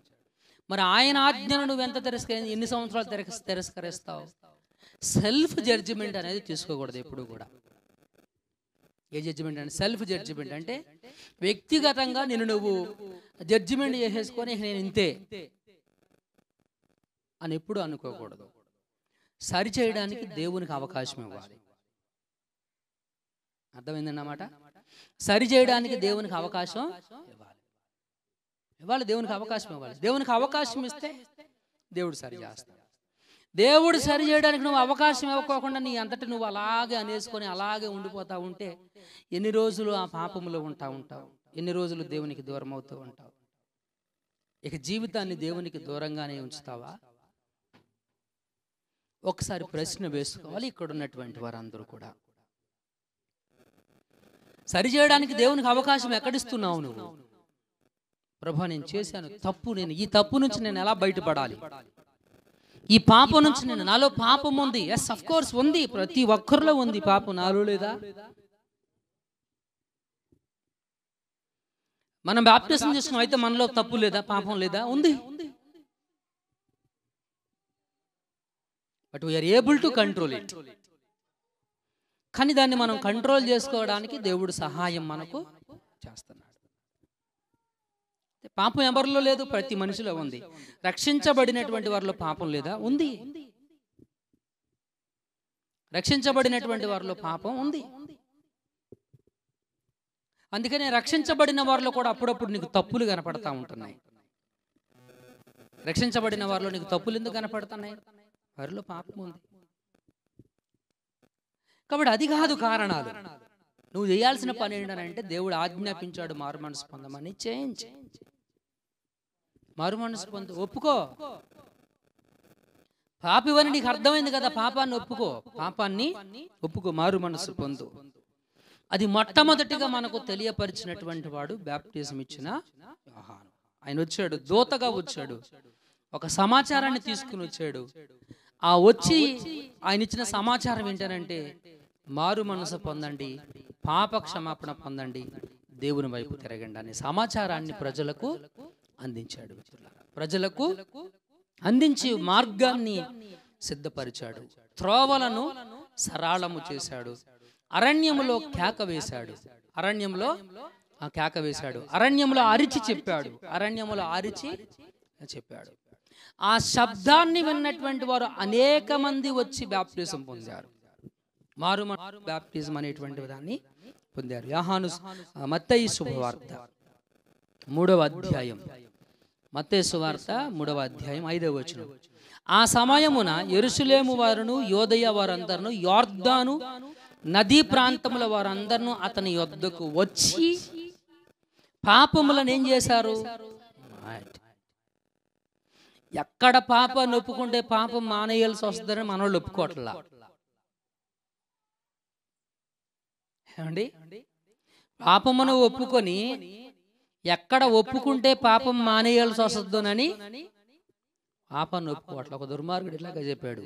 మరి ఆయన ఆజ్ఞను నువ్వు ఎంత ఎన్ని సంవత్సరాలు తిరస్కరిస్తావు? సెల్ఫ్ జడ్జిమెంట్ అనేది తీసుకోకూడదు ఎప్పుడు కూడా. ఏ జడ్జిమెంట్ అంటే సెల్ఫ్ జడ్జిమెంట్ అంటే వ్యక్తిగతంగా నువ్వు జడ్జిమెంట్ చేసేసుకొని నేను ఇంతే అని ఎప్పుడు అనుకోకూడదు. సరి చేయడానికి దేవునికి అవకాశం ఇవ్వాలి. అర్థమైందన్నమాట. సరి చేయడానికి దేవునికి అవకాశం ఇవ్వాలి, దేవునికి అవకాశం ఇవ్వాలి. దేవునికి అవకాశం ఇస్తే దేవుడు సరి చేస్తాడు. దేవుడు సరి చేయడానికి నువ్వు అవకాశం ఇవ్వకోకుండా నీ అంతటి నువ్వు అలాగే అనేసుకొని అలాగే ఉండిపోతా ఉంటే ఎన్ని రోజులు ఆ పాపంలో ఉంటావు, ఎన్ని రోజులు దేవునికి దూరం అవుతూ ఉంటావు. ఇక జీవితాన్ని దేవునికి దూరంగానే ఉంచుతావా? ఒకసారి ప్రశ్న వేసుకోవాలి ఇక్కడ ఉన్నటువంటి వారందరూ కూడా. సరి చేయడానికి దేవునికి అవకాశం ఎక్కడిస్తున్నావు నువ్వు? ప్రభా, నేను చేశాను తప్పు, ఈ తప్పు నుంచి నేను ఎలా బయటపడాలి? ఈ పాపం నుంచి నాలో పాపం ఉంది. ఎస్, అఫ్ కోర్స్ ఉంది, ప్రతి ఒక్కరిలో ఉంది పాపం. నాలో లేదా? మనం బాప్టిజం చేసుకున్నాం, అయితే మనలో తప్పు లేదా, పాపం లేదా? ఉంది. But we are able to control it. కానీ దాన్ని మనం కంట్రోల్ చేసుకోవడానికి దేవుడు సహాయం మనకు చేస్తున్నాడు. పాపం ఎవరిలో లేదు, ప్రతి మనిషిలో ఉంది. రక్షించబడినటువంటి వారిలో పాపం లేదా? ఉంది. రక్షించబడినటువంటి వారిలో పాపం ఉంది. అందుకనే రక్షించబడిన వారిలో కూడా అప్పుడప్పుడు నీకు తప్పులు కనపడతా ఉంటున్నాయి. రక్షించబడిన వారిలో నీకు తప్పులు ఎందుకు కనపడుతున్నాయి? వారిలో పాపం ఉంది. కాబట్టి అది కాదు కారణాలు. నువ్వు చేయాల్సిన పని ఏంటంటే దేవుడు ఆజ్ఞాపించాడు మారు మనసు పొందమని. చేంజ్, మారు మనసు పొందు, ఒప్పుకో. పాపివని నీకు అర్థమైంది కదా, పాపాన్ని ఒప్పుకో, మారు మనసు పొందు. అది మొట్టమొదటిగా మనకు తెలియపరిచినటువంటి వాడు బాప్టిజం ఇచ్చిన యోహాను. ఆయన వచ్చాడు, దూతగా వచ్చాడు, ఒక సమాచారాన్ని తీసుకుని వచ్చాడు. ఆ వచ్చి ఆయన ఇచ్చిన సమాచారం ఏంటంటే మారు మనసు పొందండి, పాప క్షమాపణ పొందండి, దేవుని వైపు తిరగండి అనే సమాచారాన్ని ప్రజలకు అందించాడు. ప్రజలకు అందించి మార్గాన్ని సిద్ధపరిచాడు, త్రోవలను సరళము చేశాడు, అరణ్యములో కేక వేశాడు, అరణ్యంలో అరిచి చెప్పాడు. ఆ శబ్దాన్ని విన్నటువంటి వారు అనేక మంది వచ్చి బాప్టిజం పొందారు. మారు బాప్టిజం అనేటువంటి దాన్ని పొందారు. యోహాను మత్తయి శుభవార్త 3వ అధ్యాయం, మత్తయి సువార్త 3వ అధ్యాయం 5వ వచనం. ఆ సమయమున యెరూషలేము వారును యోదయ వారందరూ యొర్దాను నదీ ప్రాంతముల వారందరూ అతని యొద్దకు వచ్చి పాపములను ఏం చేశారు? ఎక్కడ పాపాన్ని ఒప్పుకుంటే పాపం మానేయాల్సి వస్తుందని మనోళ్ళు ఒప్పుకోవట్లా. ఏమండి, పాపమును ఒప్పుకొని ఎక్కడ ఒప్పుకుంటే పాపం మానేయాల్సి వస్తుందోనని పాపాన్ని ఒప్పుకోవట్లా. ఒక దుర్మార్గుడు ఇట్లాగా చెప్పాడు,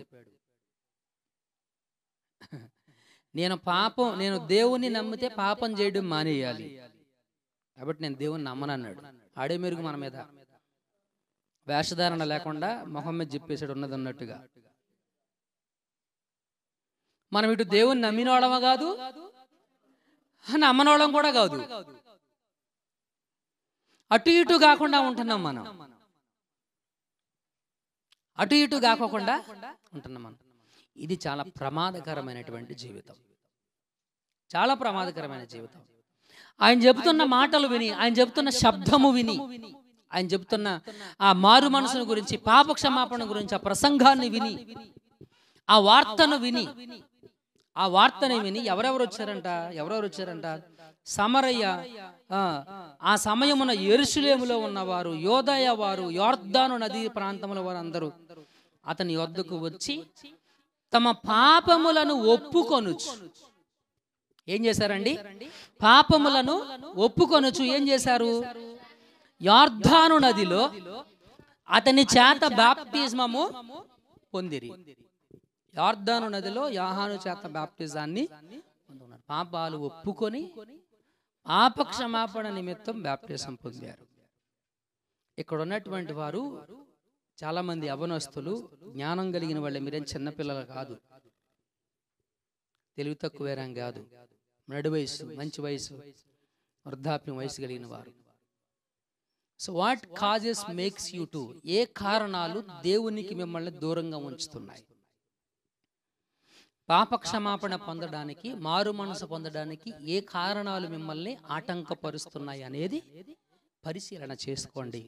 నేను దేవుణ్ణి నమ్మితే పాపం చేయడం మానేయాలి, కాబట్టి నేను దేవుణ్ణి నమ్మనన్నాడు. ఆడే మెరుగు మన మీద వేషధారణ లేకుండా మొహం మీద చెప్పేసాడు ఉన్నది ఉన్నట్టుగా. మనం ఇటు దేవుని నమ్మినోళ్ళమా కాదు, నమ్మనోళ్ళం కూడా కాదు. అటు ఇటు కాకుండా ఉంటున్నాం మనం. అటు ఇటు కాకుండా ఉంటున్నాం మనం. ఇది చాలా ప్రమాదకరమైనటువంటి జీవితం, చాలా ప్రమాదకరమైన జీవితం. ఆయన చెబుతున్న మాటలు విని, ఆయన చెబుతున్న శబ్దము విని, ఆయన చెబుతున్న ఆ మారు మనసును గురించి, పాప క్షమాపణ గురించి ఆ ప్రసంగాన్ని విని, ఆ వార్తను విని ఎవరెవరు వచ్చారంట? సమరయ్య, ఆ సమయమున యెరూషలేములో ఉన్నవారు, యోదయ వారు, యొర్దాను నదీ ప్రాంతంలో వారందరూ అతని యొద్దకు వచ్చి తమ పాపములను ఒప్పుకొనుచు ఏం చేశారండి? పాపములను ఒప్పుకొనుచు ఏం చేశారు? యొర్దాను నదిలో అతని చేత బాప్తిస్మము పొందిరి. యొర్దాను నదిలో యోహాను చేత బాప్తిజాన్ని పొందుకున్నారు. పాపాలు ఒప్పుకొని పాప క్షమాపణ నిమిత్తం బాప్తిజం పొందారు. ఇక్కడ ఉన్నటువంటి వారు చాలా మంది యవ్వనస్తులు, జ్ఞానం కలిగిన వాళ్ళే. మీరేం చిన్నపిల్లలు కాదు, తెలివి తక్కువేరం కాదు, నడు వయసు, మంచి వయసు, వృద్ధాప్యం వయసు కలిగిన వారు. So what causes makes you to, ఏ కారణాలు దేవునికి మిమ్మల్ని దూరంగా ఉంచుతున్నాయి? పాప క్షమాపణ పొందడానికి, మారు మనసు పొందడానికి ఏ కారణాలు మిమ్మల్ని ఆటంకపరుస్తున్నాయి అనేది పరిశీలన చేసుకోండి.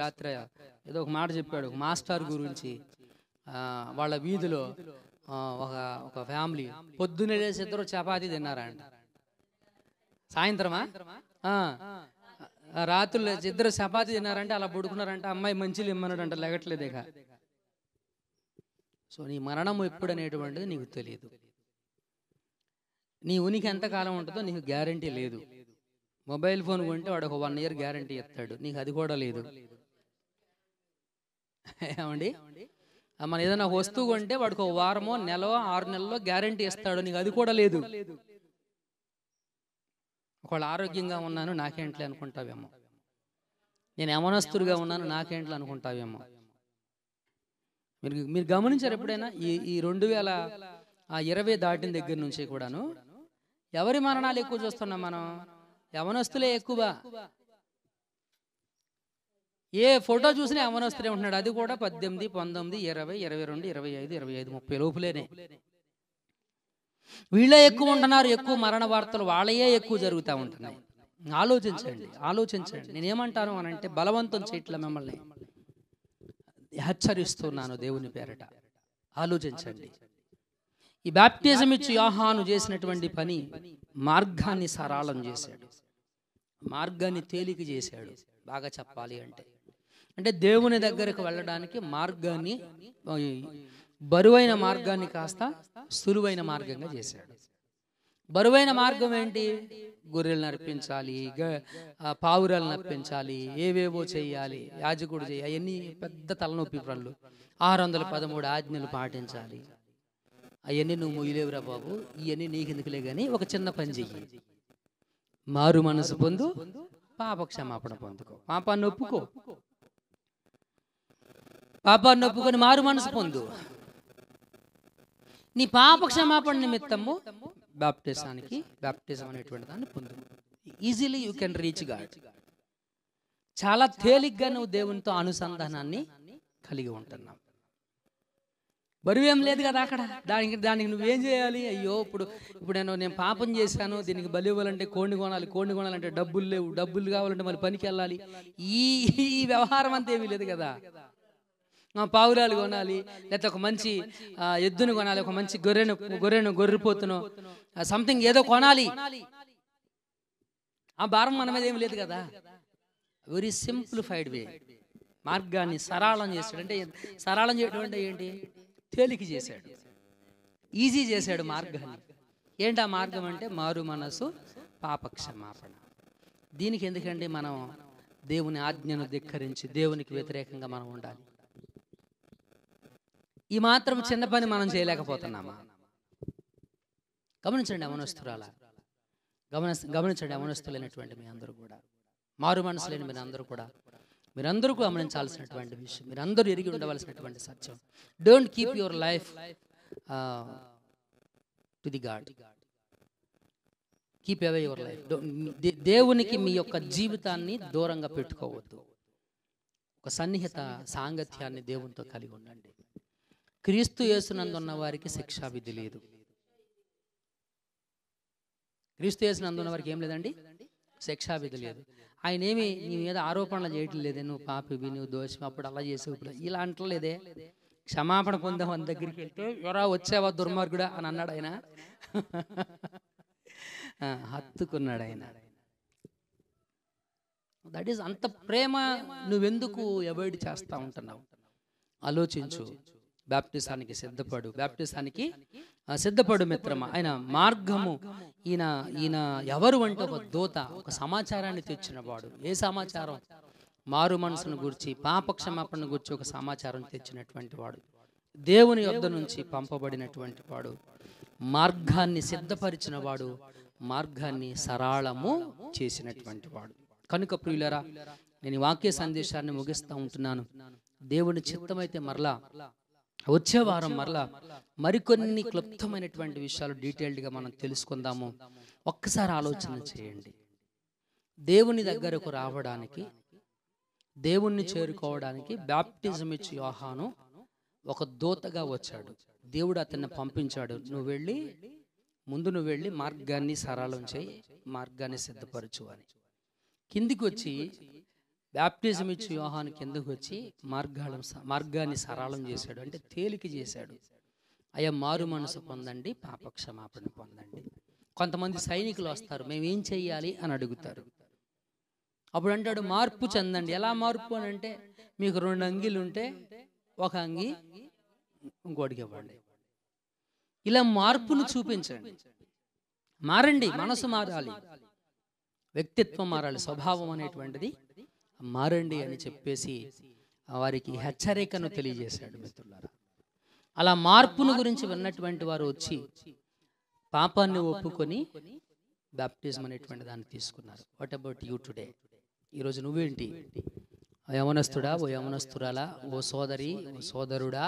రాత్రి ఏదో ఒక మాట చెప్పాడు ఒక మాస్టర్ గురించి. వాళ్ళ వీధిలో ఒక ఫ్యామిలీ పొద్దున్నే లేచి ఇద్దరు చపాతీ తిన్నారంట. సాయంత్రమా రాత్రులు ఇద్దరు చపాతీ తిన్నారంటే అలా పడుకున్నారంట. అమ్మాయి మంచిలు ఇమ్మన్నాడంట, లెగట్లేదు ఇక. సో నీ మరణం ఎప్పుడు అనేటువంటిది నీకు తెలియదు. నీ ఉనికి ఎంతకాలం ఉంటుందో నీకు గ్యారంటీ లేదు. మొబైల్ ఫోన్ కొంటే వాడు ఒక 1 year గ్యారంటీ ఇస్తాడు, నీకు అది కూడా లేదు. ఏమండి, మన ఏదైనా వస్తువు కొంటే వాడికి 1 వారమో, నెలలో, 6 నెలల్లో గ్యారంటీ ఇస్తాడు, నీకు అది కూడా లేదు. ఒకవేళ ఆరోగ్యంగా ఉన్నాను నాకేంట్లే అనుకుంటావేమో, నేను యవనస్తుడిగా ఉన్నాను నాకేంట్లే అనుకుంటావేమో. మీరు గమనించారు ఎప్పుడైనా? ఈ 2020 దాటిన దగ్గర నుంచి కూడాను ఎవరి మరణాలు ఎక్కువ చూస్తున్నాం మనం? యవనస్తులే ఎక్కువ. ఏ ఫోటో చూసినా యవనస్తులే ఉంటున్నాడు, అది కూడా 18, 19, 20, 22, 25, 30 లోపులేనే. వీళ్ళే ఎక్కువ ఉంటున్నారు. ఎక్కువ మరణ వార్తలు వాళ్ళయే ఎక్కువ జరుగుతూ ఉంటున్నాయి. ఆలోచించండి. నేనేమంటాను అనంటే, బలవంతం చేయట్ల, మిమ్మల్ని హెచ్చరిస్తున్నాను దేవుని పేరట. ఆలోచించండి. ఈ బాప్టిజం ఇచ్చి యోహాను చేసినటువంటి పని మార్గాన్ని సరళం చేశాడు, మార్గాన్ని తేలిక చేశాడు. బాగా చెప్పాలి అంటే దేవుని దగ్గరకు వెళ్ళడానికి మార్గాన్ని, బరువైన మార్గాన్ని కాస్త సులువైన మార్గంగా చేశాడు. బరువైన మార్గం ఏంటి? గొర్రెలను అర్పించాలి, పావురాలను అర్పించాలి, ఏవేవో చెయ్యాలి, యాజకుడు చేయాలి. అవన్నీ పెద్ద తలనొప్పి పనులు. 613 ఆజ్ఞలు పాటించాలి. అవన్నీ నువ్వు మొయ్యలేవురా బాబు, ఇవన్నీ నీకెందుకులే కానీ ఒక చిన్న పని చెయ్యి. మారు మనసు పొందు, పాప క్షమాపణ పొందుకో. పాపాన్ని ఒప్పుకొని మారు మనసు పొందు. నీ పాప క్షమాపణ నిమిత్తము బాప్టిజం అనేటువంటి దాన్ని పొందు. Easily you can reach God. చాలా తేలిగ్గా నువ్వు దేవునితో అనుసంధానాన్ని కలిగి ఉంటున్నావు. బరువేం లేదు కదా అక్కడ. దానికి నువ్వేం చేయాలి? అయ్యో ఇప్పుడు నేను పాపం చేశాను, దీనికి బలి ఇవ్వాలంటే కోడిని కొనాలంటే డబ్బులు లేవు, డబ్బులు కావాలంటే మళ్ళీ పనికి వెళ్ళాలి. ఈ వ్యవహారం అంతా ఏమీ లేదు కదా. పావురాలు కొనాలి, లేకపోతే ఒక మంచి ఎద్దును కొనాలి, ఒక మంచి గొర్రెపోతును, సంథింగ్ ఏదో కొనాలి. ఆ భారం మన మీద ఏమి లేదు కదా. వెరీ సింప్లిఫైడ్ వే, మార్గాన్ని సరళం చేశాడు. అంటే సరళం చేయడం అంటే ఏంటి? తేలిక చేశాడు, ఈజీ చేశాడు మార్గాన్ని. ఏంటి ఆ మార్గం అంటే మారు మనసు, పాప క్షమాపణ. దీనికి ఎందుకంటే మనం దేవుని ఆజ్ఞను ధిక్కరించి దేవునికి వ్యతిరేకంగా మనం ఉండాలి. ఈ మాత్రం చిన్న పని మనం చేయలేకపోతున్నామా? గమనించండి యవనస్తురాలా, గమనించండి యవనస్తులైనటువంటి మీ అందరూ కూడా, మారు మనసు లేని మీరు అందరూ కూడా మీరందరూ గమనించాల్సినటువంటి విషయం, మీరందరూ ఎరిగి ఉండవలసినటువంటి సత్యం. Don't keep your life to the God, keep away your life. దేవునికి మీ యొక్క జీవితాన్ని దూరంగా పెట్టుకోవద్దు. ఒక సన్నిహిత సాంగత్యాన్ని దేవునితో కలిగి ఉండండి. క్రీస్తు యేసునందు ఉన్న వారికి శిక్షా విధి లేదు. క్రీస్తు యేసునందు ఉన్న వారికి ఏం లేదండి, శిక్షా విధి లేదు. ఆయన ఏమి నీ మీద ఆరోపణలు చేయటం లేదే, నువ్వు పాపివి, నువ్వు దోషం, అప్పుడు అలా చేసేవు, ఇలా అంటలేదే. క్షమాపణ పొందాం అని దగ్గరికి వెళ్తే, ఎవరా వచ్చావా దుర్మార్గుడా అని అన్నాడు ఆయన. హత్తుకున్నాడు ఆయన. దట్ ఈస్, అంత ప్రేమ నువ్వెందుకు అవాయిడ్ చేస్తూ ఉంటున్నావు? ఆలోచించు. బాప్టిజానికి సిద్ధపడు మిత్రమా. ఆయన మార్గము, ఈయన ఎవరు అంటే ఒక దూత, ఒక సమాచారాన్ని తెచ్చినవాడు. ఏ సమాచారం? మారు మనసును గురించి, పాపక్షమాపణ గురించి ఒక సమాచారం తెచ్చినటువంటి వాడు, దేవుని యొద్ద నుంచి పంపబడినటువంటి వాడు, మార్గాన్ని సిద్ధపరిచిన వాడు, మార్గాన్ని సరళము చేసినటువంటి వాడు. కనుక ప్రియులరా, నేను ఈ వాక్య సందేశాన్ని ముగిస్తూ ఉంటున్నాను. దేవుని చిత్తమైతే మరలా వచ్చే వారం మరికొన్ని క్లుప్తమైనటువంటి విషయాలు డీటెయిల్డ్గా మనం తెలుసుకుందాము. ఒక్కసారి ఆలోచన చేయండి. దేవుని దగ్గరకు రావడానికి, దేవుణ్ణి చేరుకోవడానికి బాప్టిజం ఇచ్చి యోహాను ఒక దూతగా వచ్చాడు. దేవుడు అతన్ని పంపించాడు. నువ్వు వెళ్ళి మార్గాన్ని సరళం చేయి, మార్గాన్ని సిద్ధపరచు అని. కిందికి వచ్చి బాప్టిజం ఇచ్చి యోహాను కిందకు వచ్చి మార్గాన్ని సరళం చేశాడు, అంటే తేలిక చేశాడు. అయ్యా మారు మనసు పొందండి, పాపక్షమాపణ పొందండి. కొంతమంది సైనికులు వస్తారు, మేమేం చెయ్యాలి అని అడుగుతారు. అప్పుడు అంటాడు, మార్పు చెందండి. ఎలా మార్పు అని అంటే, మీకు 2 అంగీలు ఉంటే ఒక అంగి ఇంకోటికి ఇవ్వండి. ఇలా మార్పును చూపించండి. మారండి, మనసు మారాలి, వ్యక్తిత్వం మారాలి, స్వభావం అనేటువంటిది మారండి అని చెప్పేసి వారికి హెచ్చరికను తెలియజేశాడు. మిత్రులారా, అలా మార్పును గురించి విన్నటువంటి వారు వచ్చి పాపాన్ని ఒప్పుకొని బాప్టిజం అనేటువంటి దాన్ని తీసుకున్నారు. What about you today? ఈరోజు నువ్వేంటి? యవనస్తుడా, ఓ యవనస్తురాలా, ఓ సోదరి, ఓ సోదరుడా,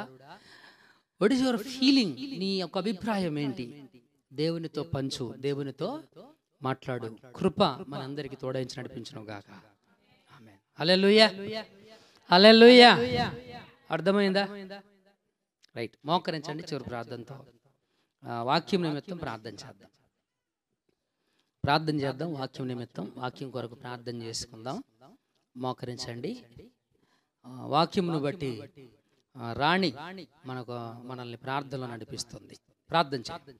వాట్ ఈస్ యువర్ ఫీలింగ్? నీ యొక్క అభిప్రాయం ఏంటి? దేవునితో పంచు, దేవునితో మాట్లాడు. కృప మనందరికీ తోడైంచి నడిపించును గాక. ఆమేన్. హల్లెలూయా, హల్లెలూయా. అర్థమైందా? రైట్. మోకరించండి. చివరి ప్రార్థనతో వాక్యం నిమిత్తం ప్రార్థన చేద్దాం. వాక్యం నిమిత్తం, వాక్యం కొరకు ప్రార్థన చేసుకుందాం. మోకరించండి. వాక్యమును బట్టి రాణి మనల్ని ప్రార్థనలో నడిపిస్తుంది. ప్రార్థన చేద్దాం.